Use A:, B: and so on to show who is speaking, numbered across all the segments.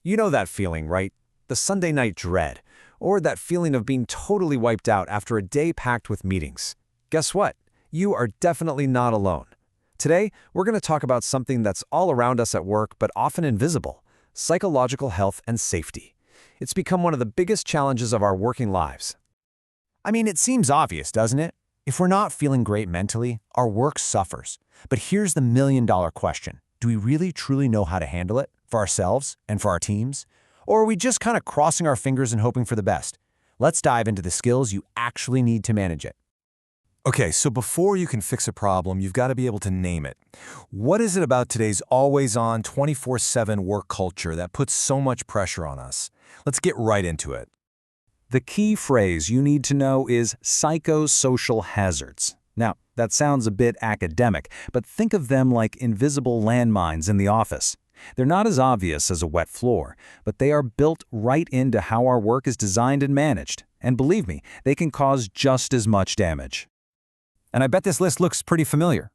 A: You know that feeling, right? The Sunday night dread, or that feeling of being totally wiped out after a day packed with meetings. Guess what? You are definitely not alone. Today, we're going to talk about something that's all around us at work but often invisible: psychological health and safety. It's become one of the biggest challenges of our working lives.
B: I mean, it seems obvious, doesn't it? If we're not feeling great mentally, our work suffers. But here's the million-dollar question. Do we really truly know how to handle it for ourselves and for our teams? Or are we just kind of crossing our fingers and hoping for the best? Let's dive into the skills you actually need to manage it.
C: Okay, so before you can fix a problem, you've got to be able to name it. What is it about today's always-on, 24/7 work culture that puts so much pressure on us? Let's get right into it.
D: The key phrase you need to know is psychosocial hazards. Now, that sounds a bit academic, but think of them like invisible landmines in the office. They're not as obvious as a wet floor, but they are built right into how our work is designed and managed. And believe me, they can cause just as much damage.
B: And I bet this list looks pretty familiar.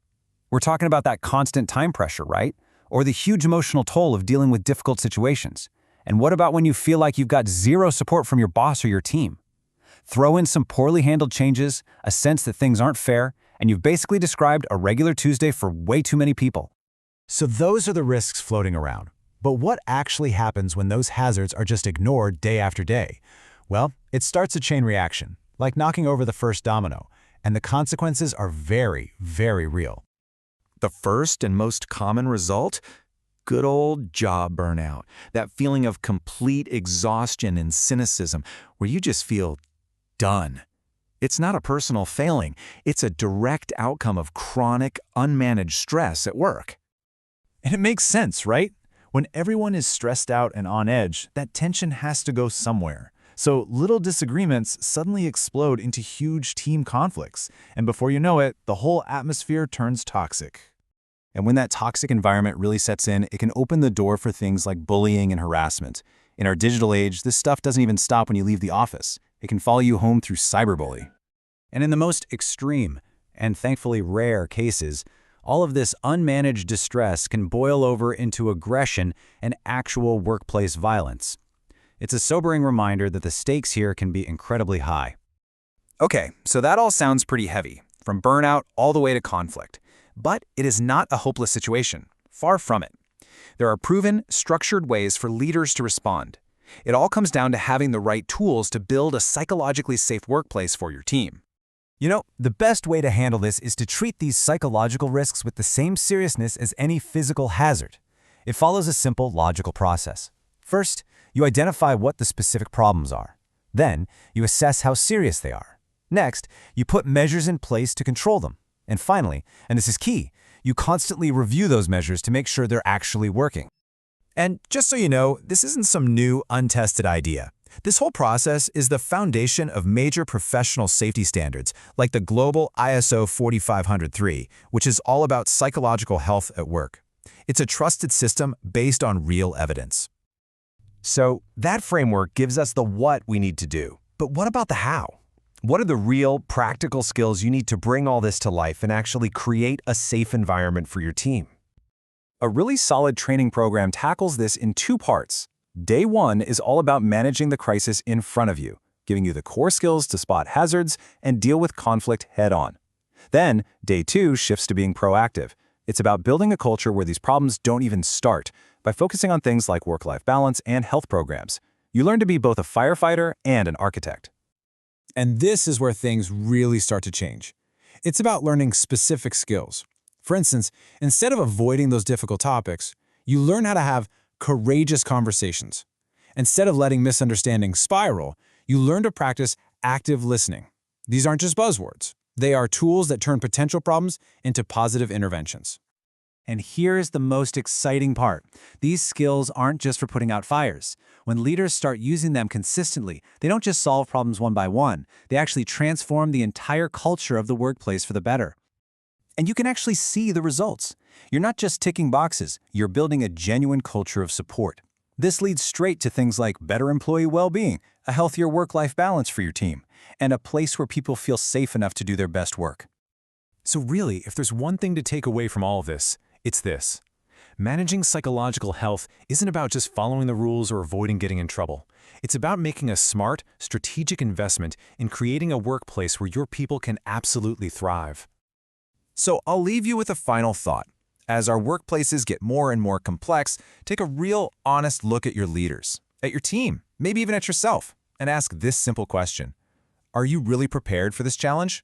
B: We're talking about that constant time pressure, right? Or the huge emotional toll of dealing with difficult situations. And what about when you feel like you've got zero support from your boss or your team? Throw in some poorly handled changes, a sense that things aren't fair, and you've basically described a regular Tuesday for way too many people.
E: So those are the risks floating around. But what actually happens when those hazards are just ignored day after day? Well, it starts a chain reaction, like knocking over the first domino, and the consequences are very, very real.
C: The first and most common result? Good old job burnout. That feeling of complete exhaustion and cynicism where you just feel done. It's not a personal failing. It's a direct outcome of chronic, unmanaged stress at work.
E: And it makes sense, right? When everyone is stressed out and on edge, that tension has to go somewhere. So little disagreements suddenly explode into huge team conflicts. And before you know it, the whole atmosphere turns toxic.
B: And when that toxic environment really sets in, it can open the door for things like bullying and harassment. In our digital age, this stuff doesn't even stop when you leave the office. It can follow you home through cyberbullying. And in the most extreme, and thankfully rare cases, all of this unmanaged distress can boil over into aggression and actual workplace violence. It's a sobering reminder that the stakes here can be incredibly high.
D: Okay, so that all sounds pretty heavy, from burnout all the way to conflict. But it is not a hopeless situation. Far from it. There are proven, structured ways for leaders to respond. It all comes down to having the right tools to build a psychologically safe workplace for your team.
E: You know, the best way to handle this is to treat these psychological risks with the same seriousness as any physical hazard. It follows a simple, logical process. First, you identify what the specific problems are. Then, you assess how serious they are. Next, you put measures in place to control them. And finally, and this is key, you constantly review those measures to make sure they're actually working. And just so you know, this isn't some new, untested idea. This whole process is the foundation of major professional safety standards, like the global ISO 45003, which is all about psychological health at work. It's a trusted system based on real evidence.
B: So that framework gives us the what we need to do. But what about the how? What are the real, practical skills you need to bring all this to life and actually create a safe environment for your team? A really solid training program tackles this in two parts. Day one is all about managing the crisis in front of you, giving you the core skills to spot hazards and deal with conflict head-on. Then, day two shifts to being proactive. It's about building a culture where these problems don't even start by focusing on things like work-life balance and health programs. You learn to be both a firefighter and an architect.
E: And this is where things really start to change. It's about learning specific skills. For instance, instead of avoiding those difficult topics, you learn how to have courageous conversations. Instead of letting misunderstandings spiral, you learn to practice active listening. These aren't just buzzwords. They are tools that turn potential problems into positive interventions. And here's the most exciting part. These skills aren't just for putting out fires. When leaders start using them consistently, they don't just solve problems one by one. They actually transform the entire culture of the workplace for the better. And you can actually see the results. You're not just ticking boxes. You're building a genuine culture of support. This leads straight to things like better employee well-being, a healthier work-life balance for your team, and a place where people feel safe enough to do their best work.
F: So really, if there's one thing to take away from all of this, it's this.
E: Managing psychological health isn't about just following the rules or avoiding getting in trouble. It's about making a smart, strategic investment in creating a workplace where your people can absolutely thrive.
B: So I'll leave you with a final thought. As our workplaces get more and more complex, take a real, honest look at your leaders, at your team, maybe even at yourself, and ask this simple question. Are you really prepared for this challenge?